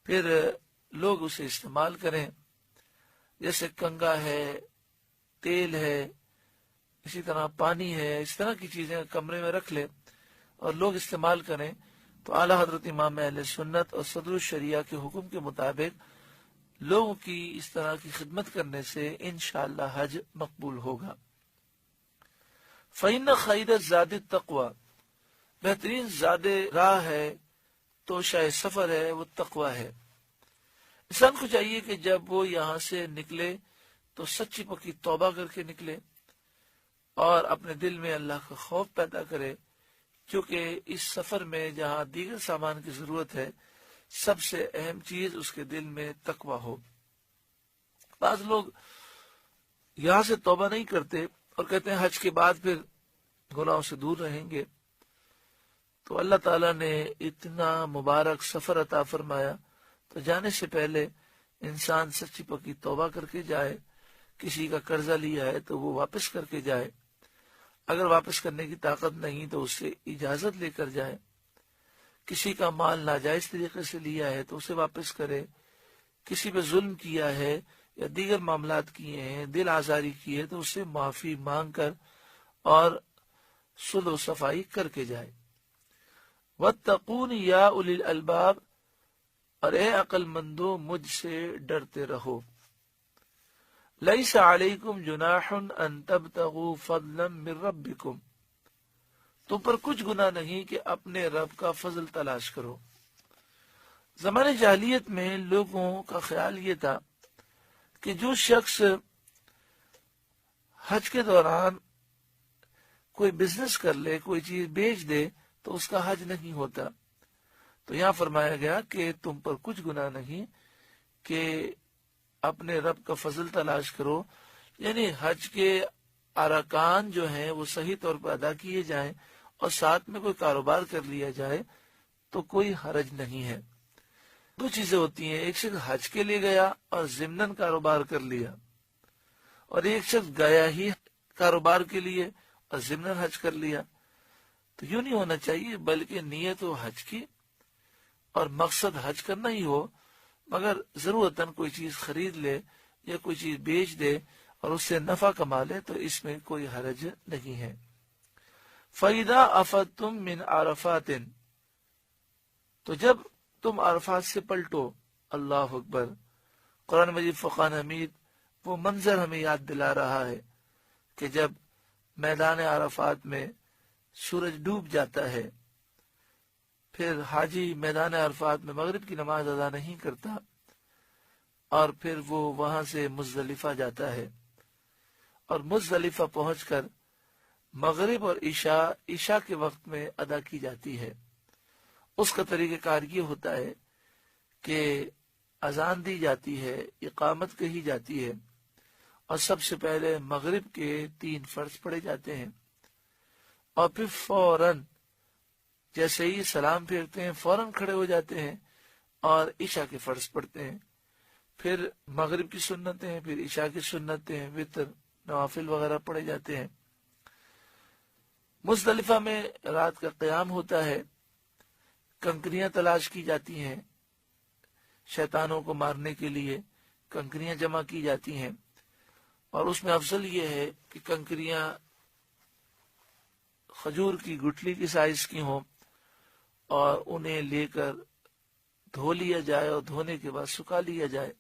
پھر لوگ اسے استعمال کریں، جیسے کنگا ہے، تیل ہے، اسی طرح پانی ہے، اس طرح کی چیزیں کمرے میں رکھ لیں اور لوگ استعمال کریں، تو اعلیٰ حضرت امام اہل سنت اور صدر الشریعہ کے حکم کے مطابق لوگوں کی اس طرح کی خدمت کرنے سے انشاءاللہ حج مقبول ہوگا۔ فَإِنَّ خَيْرَ الزَّادِ التَّقْوَى، بہترین زاد راہ ہے، توشہ سفر ہے، وہ تقوی ہے۔ انسان کو چاہیے کہ جب وہ یہاں سے نکلے تو سچی پکی توبہ کر کے نکلے اور اپنے دل میں اللہ کا خوف پیدا کرے، کیونکہ اس سفر میں جہاں دیگر سامان کی ضرورت ہے، سب سے اہم چیز اس کے دل میں تقوی ہو۔ بعض لوگ یہاں سے توبہ نہیں کرتے اور کہتے ہیں حج کے بعد پھر گناہوں سے دور رہیں گے، تو اللہ تعالیٰ نے اتنا مبارک سفر عطا فرمایا، تو جانے سے پہلے انسان سچی پکی توبہ کر کے جائے۔ کسی کا قرضہ لیا ہے تو وہ واپس کر کے جائے، اگر واپس کرنے کی طاقت نہیں تو اس سے اجازت لے کر جائے۔ کسی کا مال ناجائز طریقے سے لیا ہے تو اسے واپس کرے، کسی پہ ظلم کیا ہے یا دیگر معاملات کیے ہیں، دل آزاری کی ہے، تو اس سے معافی مانگ کر اور صلح و صفائی کر کے جائے۔ وَاتَّقُونِ يَا أُولِي الْأَلْبَابِ، اور اے عقل مندو مجھ سے ڈرتے رہو۔ لَيْسَ عَلَيْكُمْ جُنَاحٌ أَن تَبْتَغُوا فَضْلًا مِّن رَبِّكُمْ، تم پر کچھ گناہ نہیں کہ اپنے رب کا فضل تلاش کرو۔ زمانے جاہلیت میں لوگوں کا خیال یہ تھا کہ جو شخص حج کے دوران کوئی بزنس کر لے، کوئی چیز بیچ دے تو اس کا حج نہیں ہوتا۔ تو یہاں فرمایا گیا کہ تم پر کچھ گناہ نہیں کہ اپنے رب کا فضل تلاش کرو، یعنی حج کے ارکان جو ہیں وہ صحیح طور پر ادا کیے جائیں اور ساتھ میں کوئی کاروبار کر لیا جائے تو کوئی حرج نہیں ہے۔ دو چیزیں ہوتی ہیں، ایک شخص حج کے لیے گیا اور ضمناً کاروبار کر لیا، اور ایک شخص گیا ہی کاروبار کے لیے اور ضمناً حج کر لیا۔ تو یوں نہیں ہونا چاہیے، بلکہ نیت ہو حج کی اور مقصد حج کرنا ہی ہو، مگر ضرورتاً کوئی چیز خرید لے یا کوئی چیز بیچ دے اور اس سے نفع کما لے تو اس میں کوئی حرج نہیں ہے۔ فَإِذَا أَفَضْتُم مِّنْ عَرَفَاتٍ، تو جب تم عرفات سے پلٹو، اللہ اکبر۔ قرآن مجید فرقان حمید وہ منظر ہمیں یاد دلا رہا ہے کہ جب میدان عرفات میں سورج ڈوب جاتا ہے، پھر حاجی میدان عرفات میں مغرب کی نماز ادا نہیں کرتا اور پھر وہ وہاں سے مزدلفہ جاتا ہے، اور مزدلفہ پہنچ کر مغرب اور عشاء کے وقت میں ادا کی جاتی ہے۔ اس کا طریقہ کار یہ ہوتا ہے کہ اذان دی جاتی ہے، اقامت کہی جاتی ہے، اور سب سے پہلے مغرب کے 3 فرض پڑھے جاتے ہیں، اور پھر فوراً جیسے ہی سلام پھیرتے ہیں فوراً کھڑے ہو جاتے ہیں اور عشاء کے فرض پڑھتے ہیں، پھر مغرب کی سنتیں، پھر عشاء کی سنتیں، وتر، نوافل وغیرہ پڑھے جاتے ہیں۔ مزدلفہ میں رات کا قیام ہوتا ہے، کنکریاں تلاش کی جاتی ہیں، شیطانوں کو مارنے کے لیے کنکریاں جمع کی جاتی ہیں، اور اس میں افضل یہ ہے کہ کنکریاں کھجور کی گٹلی کی سائز کی ہوں اور انہیں لے کر دھو لیا جائے اور دھونے کے بعد سکھا لیا جائے۔